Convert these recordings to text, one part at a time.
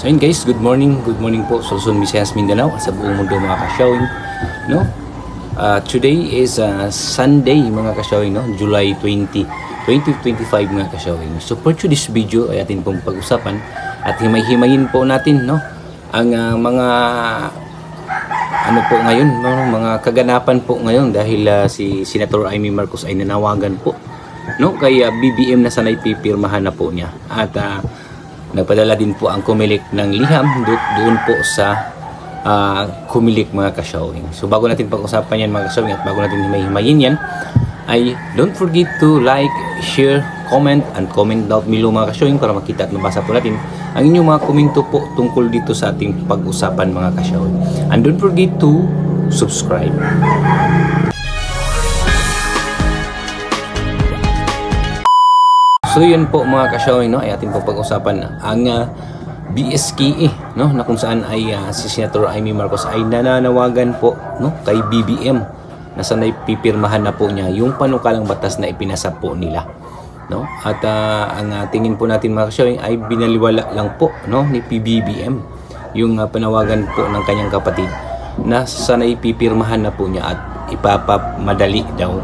So yun guys, good morning po sa Luzon, Visayas, Mindanao sa buong mundo mga kasyawin, no? Today is Sunday mga kasyawin, no? July 20, 2025 mga kasyawin. So for today's video ay atin pong pag-usapan at himay-himayin po natin, no? Ang mga ano po ngayon, no? Mga kaganapan po ngayon dahil si Senator Amy Marcos ay nanawagan po, no? Kay BBM na sanay pipirmahan na po niya at nagpadala din po ang COMELEC ng liham doon po sa COMELEC mga kasyawing. So bago natin pag-usapan yan mga kasyawing at bago natin himay-himayin yan, ay don't forget to like, share, comment, and comment down below mga kasyawing para makita at mabasa po natin ang inyong mga komento po tungkol dito sa ating pag-usapan mga kasyawing. And don't forget to subscribe. So yun po mga kasyawin, no, ay ating po pag-usapan ang BSKE, no, na kung saan ay si Senator Amy Marcos ay nananawagan po, no, kay BBM na sanay pipirmahan na po niya yung panukalang batas na ipinasa po nila, no? At ang tingin po natin mga kasyawin ay binaliwala lang po, no, ni PBBM yung panawagan po ng kanyang kapatid na sanay pipirmahan na po niya at ipapamadali daw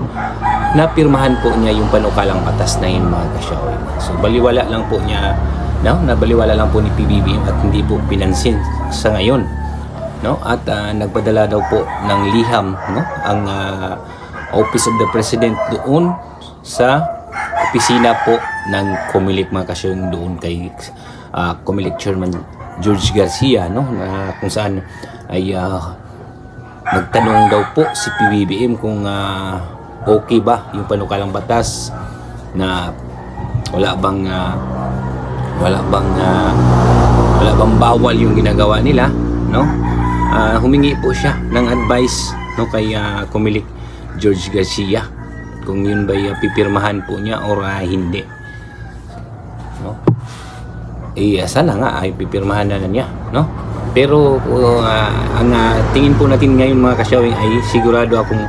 na pirmahan po niya yung panukalang batas na yun mga kasyawin. So baliwala lang po niya, no? Nabaliwala lang po ni PBBM at hindi po pinansin sa ngayon, no? At nagpadala daw po ng liham, no, ang Office of the President doon sa opisina po ng COMELEC mga kasyawin, doon kay COMELEC Chairman George Garcia, no, na kung saan ay nagtanong daw po si PBBM kung okay ba yung panukalang batas na wala bang bawal yung ginagawa nila, no? Humingi po siya ng advice, no, kay COMELEC George Garcia kung yun ba pipirmahan po niya or hindi, no? Sana nga ay pipirmahan na niya, no? Pero ang tingin po natin ngayon mga kasyawing ay sigurado akong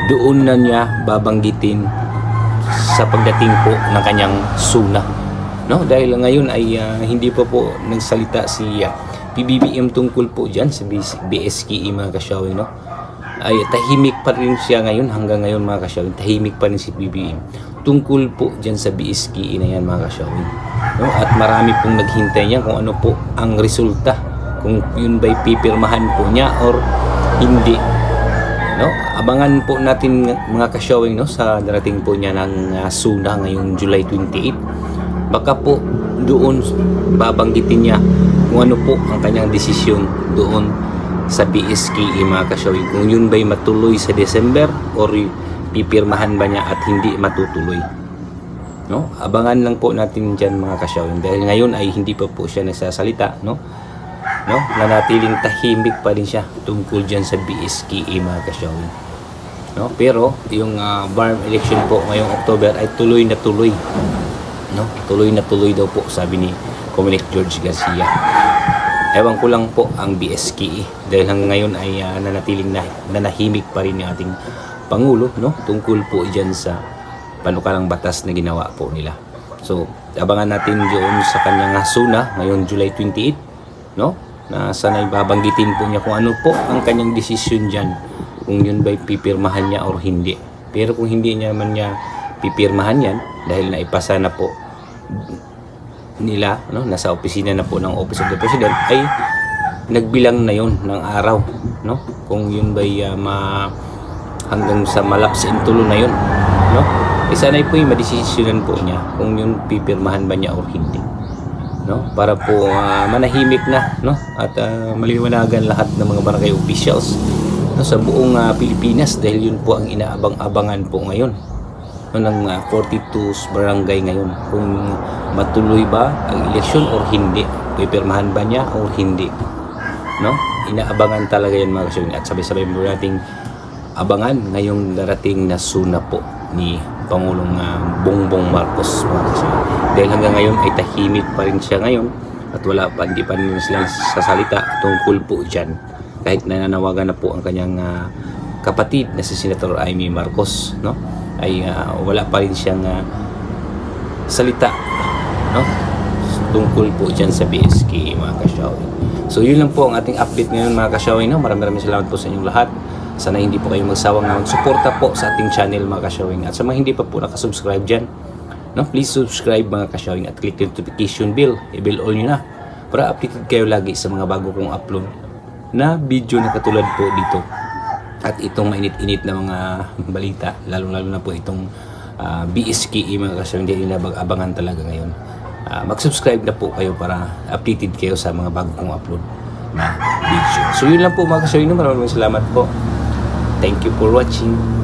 doon na niya babanggitin sa pagdating po ng kanyang SUNA, no? Dahil ngayon ay hindi pa po nagsalita si PBBM tungkol po dyan sa BSKE mga kasyawing, no? Ay tahimik pa rin siya ngayon, hanggang ngayon mga kasyawing tahimik pa rin si PBBM tungkol po dyan sa BSKE na yan mga kasyawing, no? At marami pong naghintay niya kung ano po ang resulta, kung yun ba'y pipirmahan po niya or hindi, no? Abangan po natin mga kasyawing, no, sa darating po niya ng SUNA ngayong July 28. Baka po doon babanggitin niya kung ano po ang kanyang desisyon doon sa BSKE mga kasyawing, kung yun ba'y matuloy sa December or pipirmahan ba niya at hindi matutuloy, no? Abangan lang po natin dyan mga kasyawing dahil ngayon ay hindi pa po siya nagsasalita, no? Nanatiling tahimik pa rin siya tungkol dyan sa BSKE mga kasyawin, no? Pero yung BARM election po ngayong October ay tuloy na tuloy, no? Tuloy na tuloy daw po, sabi ni COMELEC George Garcia. Ewan ko lang po ang BSKE dahil hanggang ngayon ay nanatiling nanahimik pa rin yung ating Pangulo, no, tungkol po dyan sa panukalang batas na ginawa po nila. So abangan natin doon sa kanyang SUNA ngayong July 28, no, na sana'y babanggitin po niya kung ano po ang kanyang desisyon dyan, kung yun ba'y pipirmahan niya or hindi. Pero kung hindi niya man niya pipirmahan yan dahil naipasa na po nila, no, nasa opisina na po ng Office of the President, ay nagbilang na yun ng araw, no, kung yun ba'y hanggang sa malaps in tulo na yun, no, sana'y po yung madesisyonan po niya kung yun pipirmahan ba niya or hindi, no, para po manahimik na, no, at maliwanagan lahat ng mga barangay officials, no, sa buong Pilipinas dahil yun po ang inaabang-abangan po ngayon, no, ng 42 barangay ngayon, kung matuloy ba ang eleksyon or hindi, pipirmahan ba niya or hindi, no? Inaabangan talaga yan mga kasyawin at sabay-sabay mo nating abangan ngayong darating na SUNA po ni Pangulong Bongbong Marcos mga kasyawin. Dahil hanggang ngayon ay tahimik pa rin siya ngayon at hindi pa rin silang sasalita tungkol po dyan, kahit nananawagan na po ang kanyang kapatid na si Senator Amy Marcos, no, ay wala pa rin siyang salita, no, tungkol po dyan sa BSK mga ka-showing. So yun lang po ang ating update ngayon mga ka-showing, no? Maraming salamat po sa inyong lahat. Sana hindi po kayo magsawang na magsuporta po sa ating channel mga ka-showing. At sa mga hindi pa po nakasubscribe dyan, no? Please subscribe mga ka-showing at click the notification bell. I-bell all nyo na para updated kayo lagi sa mga bago kong upload na video na katulad po dito. At itong mainit-init na mga balita, lalo-lalo na po itong BSKE mga ka-showing, hindi nila abangan talaga ngayon. Mag-subscribe na po kayo para updated kayo sa mga bago kong upload na video. So yun lang po mga ka-showing, maraming salamat po. Thank you for watching.